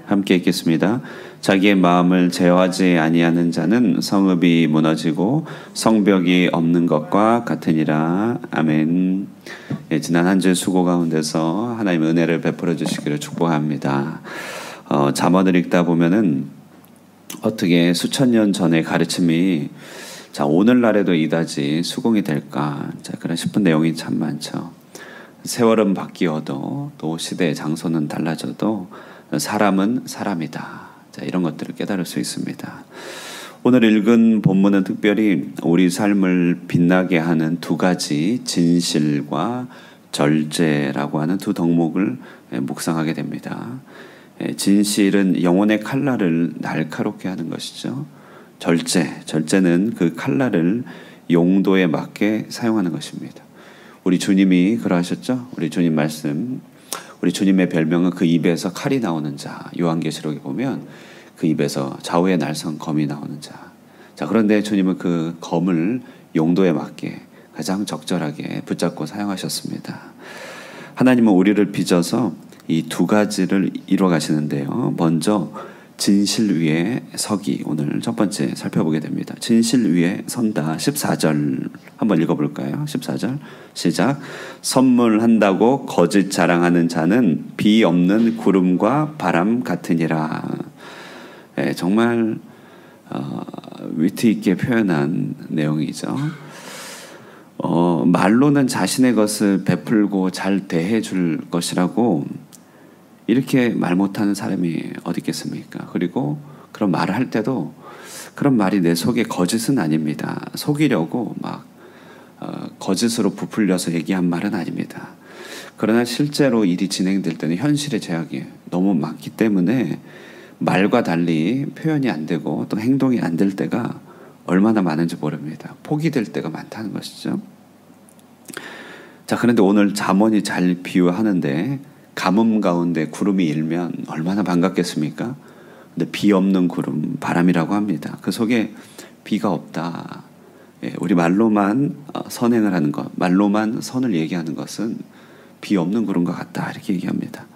함께 읽겠습니다. 자기의 마음을 제어하지 아니하는 자는 성읍이 무너지고 성벽이 없는 것과 같으니라. 아멘. 예, 지난 한 주의 수고 가운데서 하나님의 은혜를 베풀어 주시기를 축복합니다. 잠언을 읽다 보면은 어떻게 수천 년 전의 가르침이 오늘날에도 이다지 수긍이 될까, 그런 싶은 내용이 참 많죠. 세월은 바뀌어도 또 시대의 장소는 달라져도 사람은 사람이다. 이런 것들을 깨달을 수 있습니다. 오늘 읽은 본문은 특별히 우리 삶을 빛나게 하는 두 가지 진실과 절제라고 하는 두 덕목을 묵상하게 됩니다. 진실은 영혼의 칼날을 날카롭게 하는 것이죠. 절제는 그 칼날을 용도에 맞게 사용하는 것입니다. 우리 주님이 그러하셨죠. 우리 주님 말씀, 우리 주님의 별명은 그 입에서 칼이 나오는 자. 요한계시록에 보면 그 입에서 좌우의 날선 검이 나오는 자. 그런데 주님은 그 검을 용도에 맞게 가장 적절하게 붙잡고 사용하셨습니다. 하나님은 우리를 빚어서 이 두 가지를 이루어 가시는데요. 먼저 진실 위에 서기, 오늘 첫 번째 살펴보게 됩니다. 진실 위에 선다. 14절 한번 읽어볼까요? 14절 시작. 선물한다고 거짓 자랑하는 자는 비 없는 구름과 바람 같으니라. 정말 위트 있게 표현한 내용이죠. 말로는 자신의 것을 베풀고 잘 대해줄 것이라고 이렇게 말 못하는 사람이 어디 있겠습니까? 그리고 그런 말을 할 때도 그런 말이 내 속에 거짓은 아닙니다. 속이려고 막 거짓으로 부풀려서 얘기한 말은 아닙니다. 그러나 실제로 일이 진행될 때는 현실의 제약이 너무 많기 때문에 말과 달리 표현이 안 되고 또 행동이 안 될 때가 얼마나 많은지 모릅니다. 포기될 때가 많다는 것이죠. 그런데 오늘 잠언이 잘 비유하는데 가뭄 가운데 구름이 일면 얼마나 반갑겠습니까? 근데 비 없는 구름, 바람이라고 합니다. 그 속에 비가 없다. 우리 말로만 선행을 하는 것, 말로만 선을 얘기하는 것은 비 없는 구름과 같다. 이렇게 얘기합니다.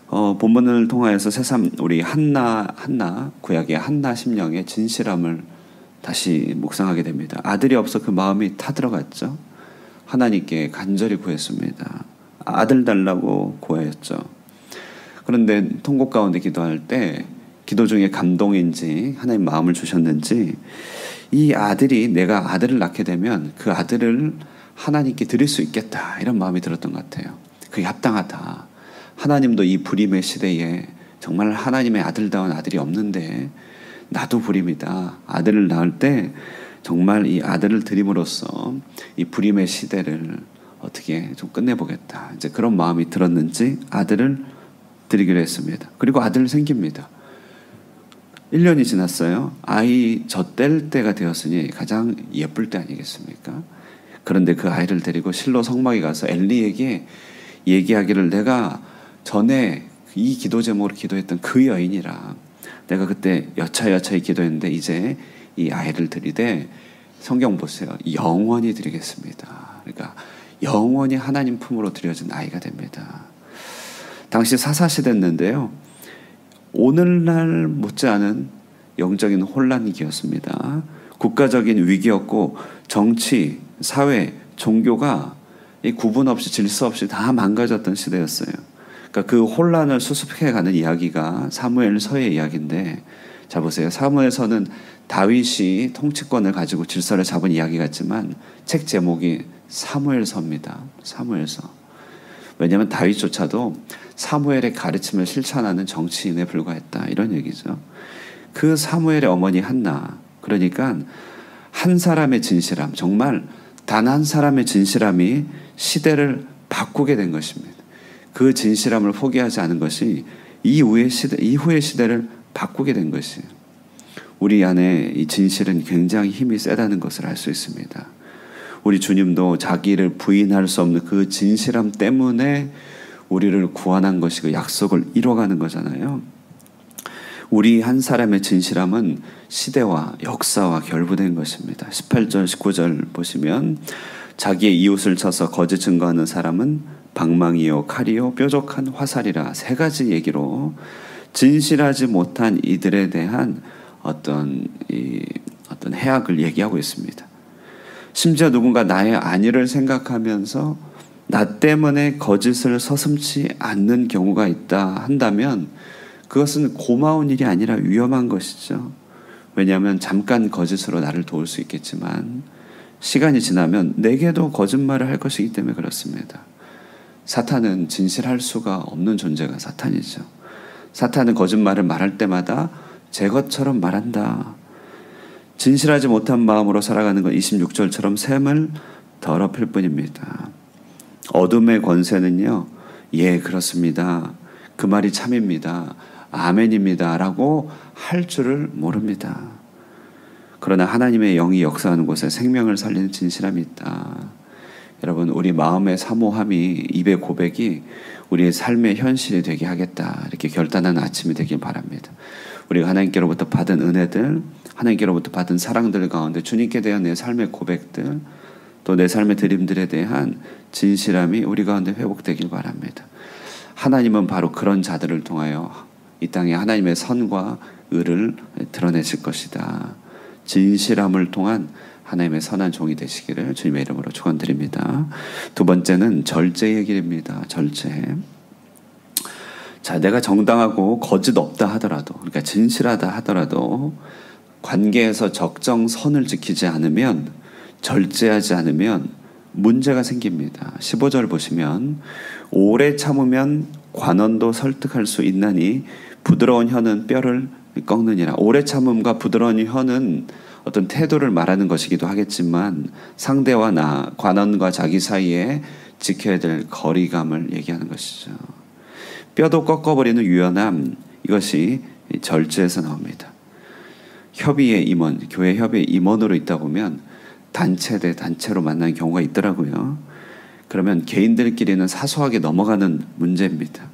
본문을 통하여서 새삼 우리 한나 구약의 한나 심령의 진실함을 다시 묵상하게 됩니다. 아들이 없어 그 마음이 타들어갔죠. 하나님께 간절히 구했습니다. 아들 달라고 구하였죠. 그런데 통곡 가운데 기도할 때 기도 중에 감동인지 하나님 마음을 주셨는지 이 아들이 내가 아들을 낳게 되면 그 아들을 하나님께 드릴 수 있겠다, 이런 마음이 들었던 것 같아요. 그게 합당하다. 하나님도 이 불임의 시대에 정말 하나님의 아들다운 아들이 없는데 나도 불임이다. 아들을 낳을 때 정말 이 아들을 드림으로써 이 불임의 시대를 어떻게 좀 끝내보겠다. 이제 그런 마음이 들었는지 아들을 드리기로 했습니다. 그리고 아들 생깁니다. 1년이 지났어요. 아이 젖댈 때가 되었으니 가장 예쁠 때 아니겠습니까? 그런데 그 아이를 데리고 실로 성막에 가서 엘리에게 얘기하기를 내가 전에 이 기도 제목으로 기도했던 그 여인이라 내가 그때 여차여차히 기도했는데 이제 이 아이를 드리되 성경 보세요. 영원히 드리겠습니다. 그러니까 영원히 하나님 품으로 드려진 아이가 됩니다. 당시 사사시대였는데요. 오늘날 못지않은 영적인 혼란기였습니다. 국가적인 위기였고 정치, 사회, 종교가 구분 없이 질서 없이 다 망가졌던 시대였어요. 그러니까 그 혼란을 수습해가는 이야기가 사무엘서의 이야기인데, 자 보세요. 사무엘서는 다윗이 통치권을 가지고 질서를 잡은 이야기 같지만 책 제목이 사무엘서입니다. 사무엘서. 왜냐하면 다윗조차도 사무엘의 가르침을 실천하는 정치인에 불과했다, 이런 얘기죠. 그 사무엘의 어머니 한나, 그러니까 한 사람의 진실함, 정말 단 한 사람의 진실함이 시대를 바꾸게 된 것입니다. 그 진실함을 포기하지 않은 것이 이후의 시대를 바꾸게 된 것이에요. 우리 안에 이 진실은 굉장히 힘이 세다는 것을 알 수 있습니다. 우리 주님도 자기를 부인할 수 없는 그 진실함 때문에 우리를 구원한 것이 그 약속을 이뤄가는 거잖아요. 우리 한 사람의 진실함은 시대와 역사와 결부된 것입니다. 18절 19절 보시면 자기의 이웃을 쳐서 거짓 증거하는 사람은 방망이요 칼이요 뾰족한 화살이라, 세 가지 얘기로 진실하지 못한 이들에 대한 어떤 해악을 얘기하고 있습니다. 심지어 누군가 나의 안위를 생각하면서 나 때문에 거짓을 서슴지 않는 경우가 있다 한다면 그것은 고마운 일이 아니라 위험한 것이죠. 왜냐하면 잠깐 거짓으로 나를 도울 수 있겠지만 시간이 지나면 내게도 거짓말을 할 것이기 때문에 그렇습니다. 사탄은 진실할 수가 없는 존재가 사탄이죠. 사탄은 거짓말을 말할 때마다 제 것처럼 말한다. 진실하지 못한 마음으로 살아가는 건 26절처럼 샘을 더럽힐 뿐입니다. 어둠의 권세는요, 예, 그렇습니다. 그 말이 참입니다. 아멘입니다. 라고 할 줄을 모릅니다. 그러나 하나님의 영이 역사하는 곳에 생명을 살리는 진실함이 있다. 여러분, 우리 마음의 사모함이, 입의 고백이 우리의 삶의 현실이 되게 하겠다. 이렇게 결단하는 아침이 되길 바랍니다. 우리가 하나님께로부터 받은 은혜들, 하나님께로부터 받은 사랑들 가운데 주님께 대한 내 삶의 고백들, 또 내 삶의 드림들에 대한 진실함이 우리 가운데 회복되길 바랍니다. 하나님은 바로 그런 자들을 통하여 이 땅에 하나님의 선과 의를 드러내실 것이다. 진실함을 통한 하나님의 선한 종이 되시기를 주님의 이름으로 축원드립니다. 두 번째는 절제의 길입니다. 절제. 자, 내가 정당하고 거짓 없다 하더라도, 그러니까 진실하다 하더라도 관계에서 적정선을 지키지 않으면, 절제하지 않으면 문제가 생깁니다. 15절 보시면 오래 참으면 관원도 설득할 수 있나니 부드러운 혀는 뼈를 꺾느니라. 오래 참음과 부드러운 혀는 어떤 태도를 말하는 것이기도 하겠지만 상대와 나, 관원과 자기 사이에 지켜야 될 거리감을 얘기하는 것이죠. 뼈도 꺾어버리는 유연함, 이것이 절제에서 나옵니다. 협의의 임원, 교회 협의의 임원으로 있다 보면 단체 대 단체로 만나는 경우가 있더라고요. 그러면 개인들끼리는 사소하게 넘어가는 문제입니다.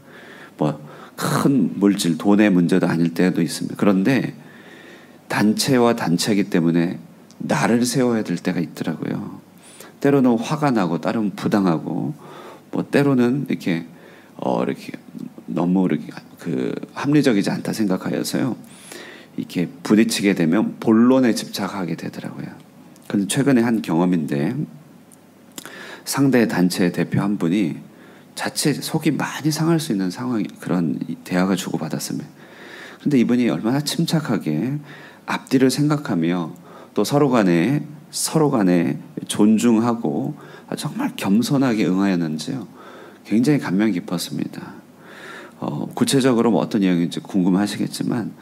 큰 물질, 돈의 문제도 아닐 때도 있습니다. 그런데 단체와 단체이기 때문에 나를 세워야 될 때가 있더라고요. 때로는 화가 나고, 때로는 부당하고, 때로는 이렇게 너무 합리적이지 않다 생각하여서요. 이렇게 부딪히게 되면 본론에 집착하게 되더라고요. 그런데 최근에 한 경험인데, 상대 단체 대표 한 분이 자칫 속이 많이 상할 수 있는 상황이, 그런 대화가 주고받았습니다. 그런데 이분이 얼마나 침착하게 앞뒤를 생각하며 또 서로 간에 존중하고 정말 겸손하게 응하였는지요. 굉장히 감명 깊었습니다. 구체적으로 어떤 내용인지 궁금하시겠지만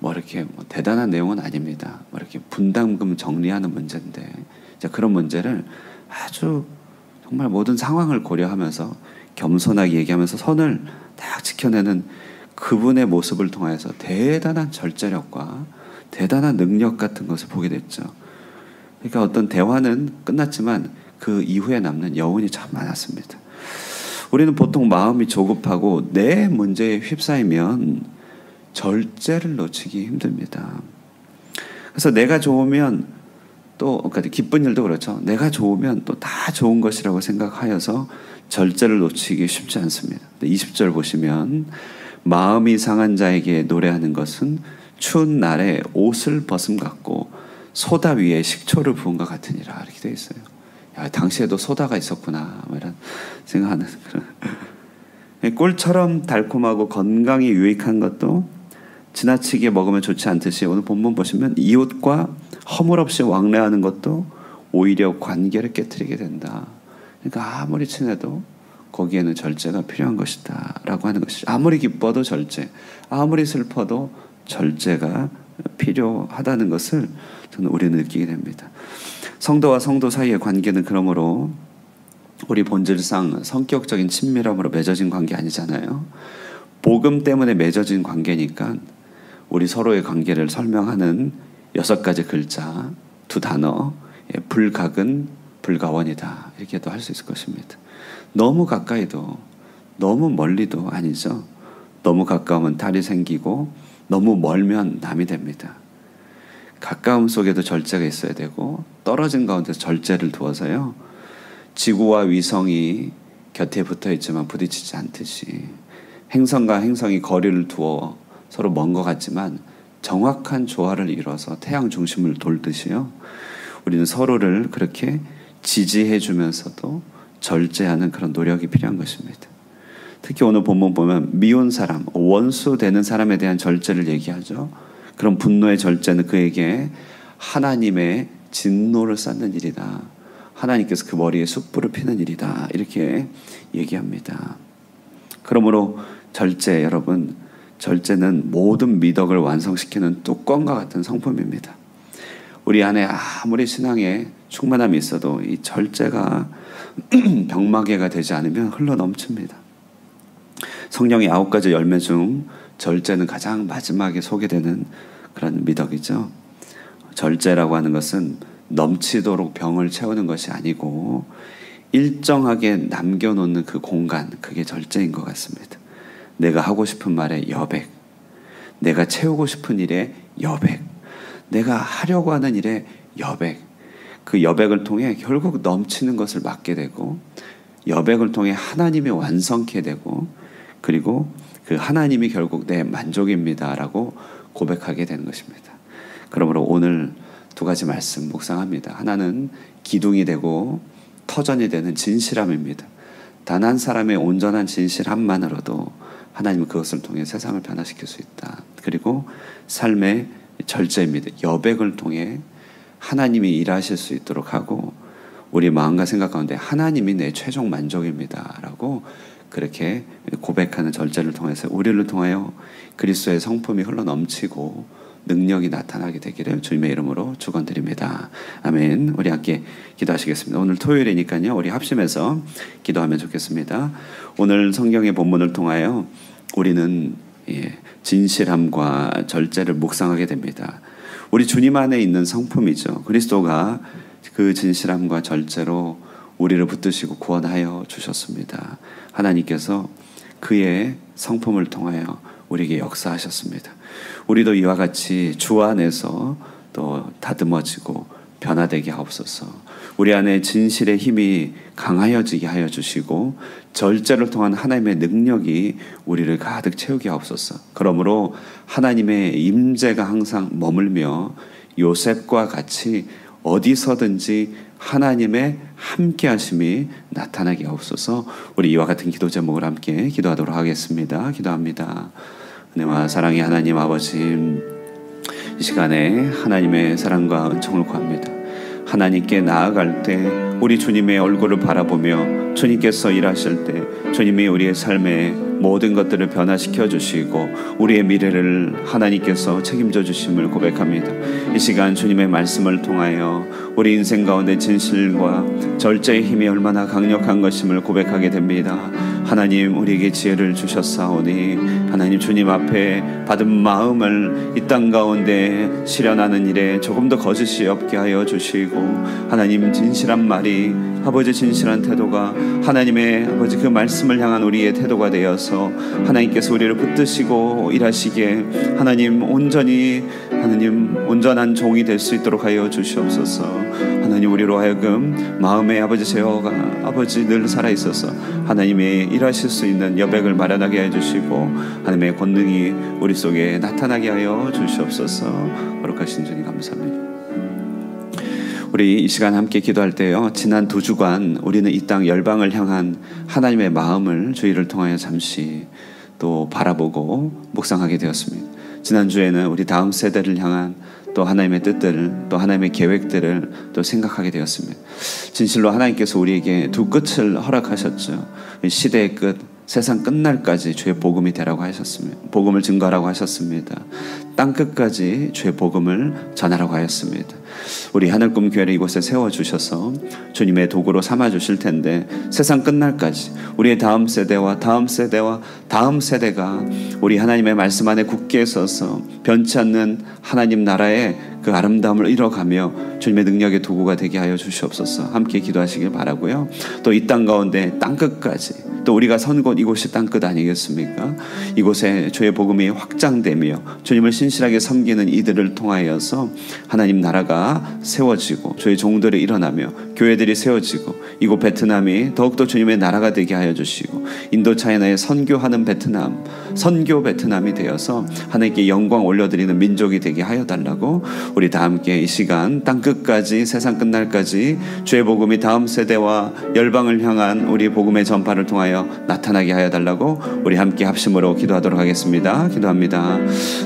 이렇게 대단한 내용은 아닙니다. 이렇게 분담금 정리하는 문제인데, 그런 문제를 아주 정말 모든 상황을 고려하면서 겸손하게 얘기하면서 선을 딱 지켜내는 그분의 모습을 통해서 대단한 절제력과 대단한 능력 같은 것을 보게 됐죠. 그러니까 어떤 대화는 끝났지만 그 이후에 남는 여운이 참 많았습니다. 우리는 보통 마음이 조급하고 내 문제에 휩싸이면 절제를 놓치기 힘듭니다. 그래서 내가 좋으면 그러니까 기쁜 일도 그렇죠. 내가 좋으면 또 다 좋은 것이라고 생각하여서 절제를 놓치기 쉽지 않습니다. 20절 보시면 마음이 상한 자에게 노래하는 것은 추운 날에 옷을 벗음 같고 소다 위에 식초를 부은 것 같으니라, 이렇게 되어 있어요. 야, 당시에도 소다가 있었구나, 이런 생각하는 그런. 꿀처럼 달콤하고 건강에 유익한 것도 지나치게 먹으면 좋지 않듯이, 오늘 본문 보시면 이웃과 허물없이 왕래하는 것도 오히려 관계를 깨트리게 된다. 그러니까 아무리 친해도 거기에는 절제가 필요한 것이다 라고 하는 것이죠. 아무리 기뻐도 절제, 아무리 슬퍼도 절제가 필요하다는 것을 저는 우리는 느끼게 됩니다. 성도와 성도 사이의 관계는 그러므로 우리 본질상 성격적인 친밀함으로 맺어진 관계 아니잖아요. 복음 때문에 맺어진 관계니까 우리 서로의 관계를 설명하는 6가지 글자, 2단어, 불가근 불가원이다, 이렇게도 할 수 있을 것입니다. 너무 가까이도 너무 멀리도 아니죠. 너무 가까우면 달이 생기고 너무 멀면 남이 됩니다. 가까움 속에도 절제가 있어야 되고 떨어진 가운데서 절제를 두어서요, 지구와 위성이 곁에 붙어 있지만 부딪히지 않듯이 행성과 행성이 거리를 두어 서로 먼 것 같지만 정확한 조화를 이뤄서 태양 중심을 돌듯이요. 우리는 서로를 그렇게 지지해 주면서도 절제하는 그런 노력이 필요한 것입니다. 특히 오늘 본문 보면 미운 사람, 원수 되는 사람에 대한 절제를 얘기하죠. 그런 분노의 절제는 그에게 하나님의 진노를 쌓는 일이다. 하나님께서 그 머리에 숯불을 피는 일이다. 이렇게 얘기합니다. 그러므로 절제, 여러분, 절제는 모든 미덕을 완성시키는 뚜껑과 같은 성품입니다. 우리 안에 아무리 신앙에 충만함이 있어도 이 절제가 병마개가 되지 않으면 흘러넘칩니다. 성령의 9가지 열매 중 절제는 가장 마지막에 소개되는 그런 미덕이죠. 절제라고 하는 것은 넘치도록 병을 채우는 것이 아니고 일정하게 남겨놓는 그 공간, 그게 절제인 것 같습니다. 내가 하고 싶은 말에 여백, 내가 채우고 싶은 일에 여백, 내가 하려고 하는 일에 여백, 그 여백을 통해 결국 넘치는 것을 막게 되고 여백을 통해 하나님이 완성케 되고 그리고 그 하나님이 결국 내 만족입니다 라고 고백하게 되는 것입니다. 그러므로 오늘 2가지 말씀 묵상합니다. 하나는 기둥이 되고 터전이 되는 진실함입니다. 단 한 사람의 온전한 진실함만으로도 하나님은 그것을 통해 세상을 변화시킬 수 있다. 그리고 삶의 절제입니다. 여백을 통해 하나님이 일하실 수 있도록 하고 우리 마음과 생각 가운데 하나님이 내 최종 만족입니다 라고 그렇게 고백하는 절제를 통해서 우리를 통하여 그리스도의 성품이 흘러넘치고 능력이 나타나게 되기를 주님의 이름으로 축원드립니다. 아멘. 우리 함께 기도하시겠습니다. 오늘 토요일이니까요. 우리 합심해서 기도하면 좋겠습니다. 오늘 성경의 본문을 통하여 우리는 진실함과 절제를 묵상하게 됩니다. 우리 주님 안에 있는 성품이죠. 그리스도가 그 진실함과 절제로 우리를 붙드시고 구원하여 주셨습니다. 하나님께서 그의 성품을 통하여 우리에게 역사하셨습니다. 우리도 이와 같이 주 안에서 또 다듬어지고 변화되게 하옵소서. 우리 안에 진실의 힘이 강하여지게 하여 주시고 절제를 통한 하나님의 능력이 우리를 가득 채우게 하옵소서. 그러므로 하나님의 임재가 항상 머물며 요셉과 같이 어디서든지 하나님의 함께하심이 나타나게 하옵소서. 우리 이와 같은 기도 제목을 함께 기도하도록 하겠습니다. 기도합니다. 은혜와 사랑의 하나님 아버지, 이 시간에 하나님의 사랑과 은총을 구합니다. 하나님께 나아갈 때 우리 주님의 얼굴을 바라보며 주님께서 일하실 때 주님이 우리의 삶에 모든 것들을 변화시켜 주시고 우리의 미래를 하나님께서 책임져 주심을 고백합니다. 이 시간 주님의 말씀을 통하여 우리 인생 가운데 진실과 절제의 힘이 얼마나 강력한 것임을 고백하게 됩니다. 하나님, 우리에게 지혜를 주셨사오니 하나님, 주님 앞에 받은 마음을 이 땅 가운데 실현하는 일에 조금 더 거짓이 없게 하여 주시고 하나님, 진실한 말이 아버지 진실한 태도가 하나님의 아버지 그 말씀을 향한 우리의 태도가 되어서 하나님께서 우리를 붙드시고 일하시기에 하나님 온전히 하나님 온전한 종이 될 수 있도록 하여 주시옵소서. 하나님, 우리로 하여금 마음의 아버지 제어가 아버지 늘 살아있어서 하나님의 일하실 수 있는 여백을 마련하게 해주시고 하나님의 권능이 우리 속에 나타나게 하여 주시옵소서. 거룩하신 주님 감사합니다. 우리 이 시간 함께 기도할 때요, 지난 2주간 우리는 이 땅 열방을 향한 하나님의 마음을 주의를 통하여 잠시 또 바라보고 묵상하게 되었습니다. 지난주에는 우리 다음 세대를 향한 또 하나님의 뜻들을 또 하나님의 계획들을 또 생각하게 되었습니다. 진실로 하나님께서 우리에게 두 끝을 허락하셨죠. 시대의 끝, 세상 끝날까지 주의 복음이 되라고 하셨습니다. 복음을 증거하라고 하셨습니다. 땅끝까지 주의 복음을 전하라고 하였습니다. 우리 하늘꿈 교회를 이곳에 세워주셔서 주님의 도구로 삼아주실 텐데 세상 끝날까지 우리의 다음 세대와 다음 세대와 다음 세대가 우리 하나님의 말씀 안에 굳게 서서 변치 않는 하나님 나라의 그 아름다움을 이뤄가며 주님의 능력의 도구가 되게 하여 주시옵소서. 함께 기도하시길 바라고요. 또 이 땅 가운데 땅끝까지 또 우리가 선 곳 이곳이 땅끝 아니겠습니까? 이곳에 주의 복음이 확장되며 주님을 신실하게 섬기는 이들을 통하여서 하나님 나라가 세워지고 주의 종들이 일어나며 교회들이 세워지고 이곳 베트남이 더욱더 주님의 나라가 되게 하여 주시고 인도 차이나에 선교하는 베트남, 선교 베트남이 되어서 하나님께 영광 올려드리는 민족이 되게 하여 달라고 우리 다 함께 이 시간 땅끝까지 세상 끝날까지 주의 복음이 다음 세대와 열방을 향한 우리 복음의 전파를 통하여 나타나게 하여 달라고 우리 함께 합심으로 기도하도록 하겠습니다. 기도합니다.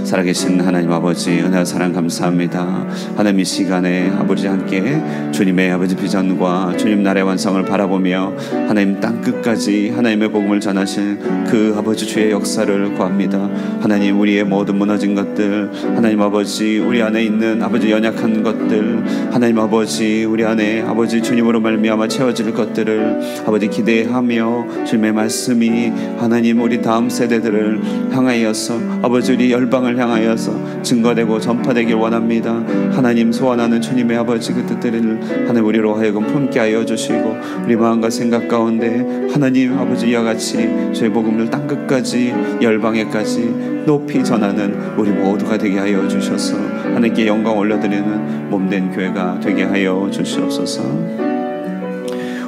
살아계신 하나님 아버지 은혜와 사랑 감사합니다. 하나님 이 시간에 아버지 함께 주님의 아버지 비전과 주님 나라의 완성을 바라보며 하나님 땅끝까지 하나님의 복음을 전하실 그 아버지 주의 역사를 구합니다. 하나님 우리의 모든 무너진 것들 하나님 아버지 우리 안에 있는 아버지 연약한 것들 하나님 아버지 우리 안에 아버지 주님으로 말미암아 채워질 것들을 아버지 기대하며 주님의 말씀이 하나님 우리 다음 세대들을 향하여서 아버지 우리 열방을 향하여서 증거되고 전파되길 원합니다. 하나님 소원하는 주님의 아버지 그 뜻들을 하나님 우리로 하여금 품게 하여 주시고 우리 마음과 생각 가운데 하나님 아버지 이와 같이 주의 복음을 땅끝까지 열방에까지 높이 전하는 우리 모두가 되게 하여 주셔서 하나님께 영광 올려드리는 몸된 교회가 되게 하여 주시옵소서.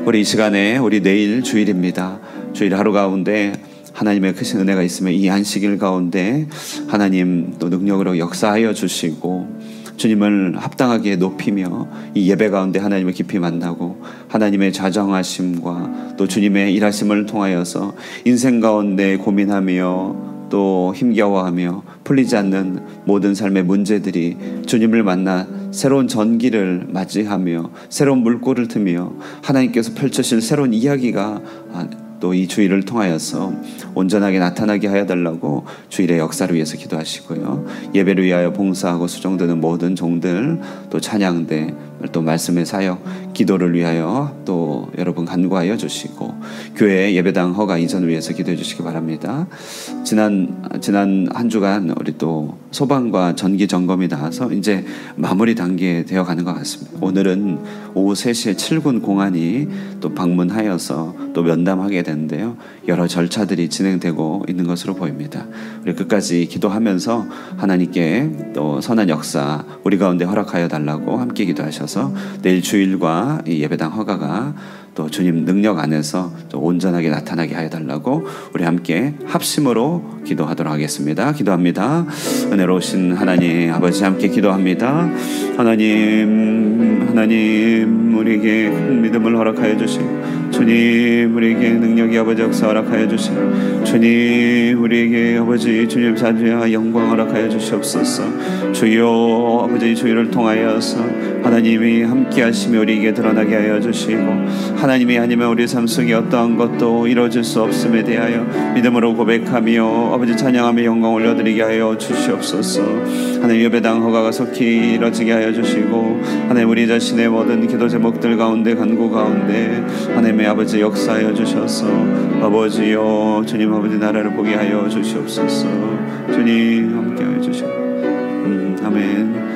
우리 이 시간에 우리 내일 주일입니다. 주일 하루 가운데 하나님의 크신 은혜가 있으면 이 안식일 가운데 하나님 또 능력으로 역사하여 주시고 주님을 합당하게 높이며 이 예배 가운데 하나님을 깊이 만나고 하나님의 자정하심과 또 주님의 일하심을 통하여서 인생 가운데 고민하며 또 힘겨워하며 풀리지 않는 모든 삶의 문제들이 주님을 만나 새로운 전기를 맞이하며 새로운 물꼬를 트며 하나님께서 펼쳐질 새로운 이야기가 또 이 주일을 통하여서 온전하게 나타나게 하여 달라고 주일의 역사를 위해서 기도하시고요. 예배를 위하여 봉사하고 수종드는 모든 종들 또 찬양대 또 말씀의 사역 기도를 위하여 또 여러분 간구하여 주시고 교회 예배당 허가 이전을 위해서 기도해 주시기 바랍니다. 지난 한 주간 우리 또 소방과 전기 점검이 나와서 이제 마무리 단계에 되어 가는 것 같습니다. 오늘은 오후 3시에 7군 공안이 또 방문하여서 또 면담하게 되는데요. 여러 절차들이 진행되고 있는 것으로 보입니다. 우리 끝까지 기도하면서 하나님께 또 선한 역사 우리 가운데 허락하여 달라고 함께 기도하셔서 내일 주일과 이 예배당 허가가 또 주님 능력 안에서 또 온전하게 나타나게 하여 달라고 우리 함께 합심으로 기도하도록 하겠습니다. 기도합니다. 은혜로우신 하나님 아버지 함께 기도합니다. 하나님 우리에게 큰 믿음을 허락하여 주시고 주님 우리에게 능력이 아버지 역사 허락하여 주시고 주님 우리에게 아버지 주님 자주야 영광 허락하여 주시옵소서. 주여 아버지 주의를 통하여서 하나님이 함께 하시며 우리에게 드러나게 하여 주시고 하나님이 아니면 우리 삶 속에 어떠한 것도 이루어질 수 없음에 대하여 믿음으로 고백하며 아버지 찬양하며 영광 올려드리게 하여 주시옵소서. 하나님 예배당 허가가 속히 이루어지게 하여 주시고 하나님 우리 자신의 모든 기도 제목들 가운데 간구 가운데 하나님의 아버지 역사하여 주셔서 아버지여 주님 아버지 나라를 보게 하여 주시옵소서. 주님 함께 하여 주시고 아멘.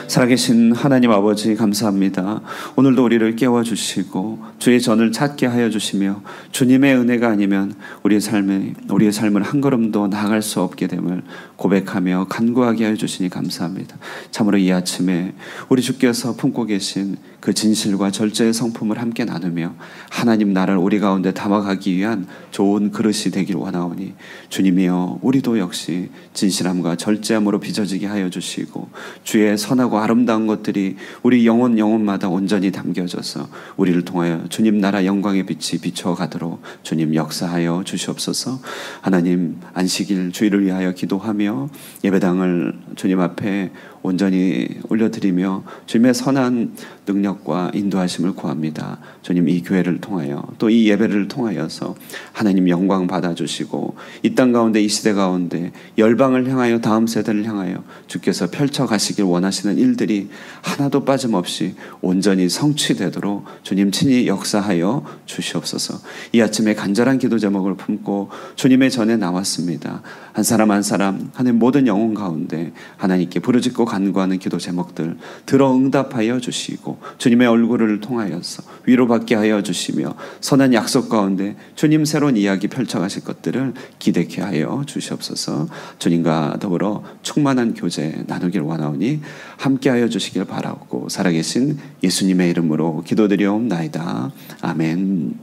살아계신 하나님 아버지 감사합니다. 오늘도 우리를 깨워주시고 주의 전을 찾게 하여 주시며 주님의 은혜가 아니면 우리의 삶을 한 걸음도 나아갈 수 없게 됨을 고백하며 간구하게 하여 주시니 감사합니다. 참으로 이 아침에 우리 주께서 품고 계신 그 진실과 절제의 성품을 함께 나누며 하나님 나라를 우리 가운데 담아가기 위한 좋은 그릇이 되길 원하오니 주님이여 우리도 역시 진실함과 절제함으로 빚어지게 하여 주시고 주의 선하고 아름다운 것들이 우리 영혼마다 온전히 담겨져서 우리를 통하여 주님 나라 영광의 빛이 비춰가도록 주님 역사하여 주시옵소서. 하나님 안식일 주일을 위하여 기도하며 예배당을 주님 앞에 온전히 올려드리며 주님의 선한 능력과 인도하심을 구합니다. 주님 이 교회를 통하여 또 이 예배를 통하여서 하나님 영광 받아주시고 이 땅 가운데 이 시대 가운데 열방을 향하여 다음 세대를 향하여 주께서 펼쳐가시길 원하시는 일들이 하나도 빠짐없이 온전히 성취되도록 주님 친히 역사하여 주시옵소서. 이 아침에 간절한 기도 제목을 품고 주님의 전에 나왔습니다. 한 사람 한 사람 하나님 모든 영혼 가운데 하나님께 부르짖고 간구하는 기도 제목들 들어 응답하여 주시고 주님의 얼굴을 통하여서 위로받게 하여 주시며 선한 약속 가운데 주님 새로운 이야기 펼쳐가실 것들을 기대케 하여 주시옵소서. 주님과 더불어 충만한 교제 나누길 원하오니 함께하여 주시길 바라고 살아계신 예수님의 이름으로 기도드리옵나이다. 아멘.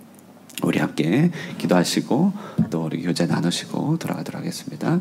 우리 함께 기도하시고 또 우리 교제 나누시고 돌아가도록 하겠습니다.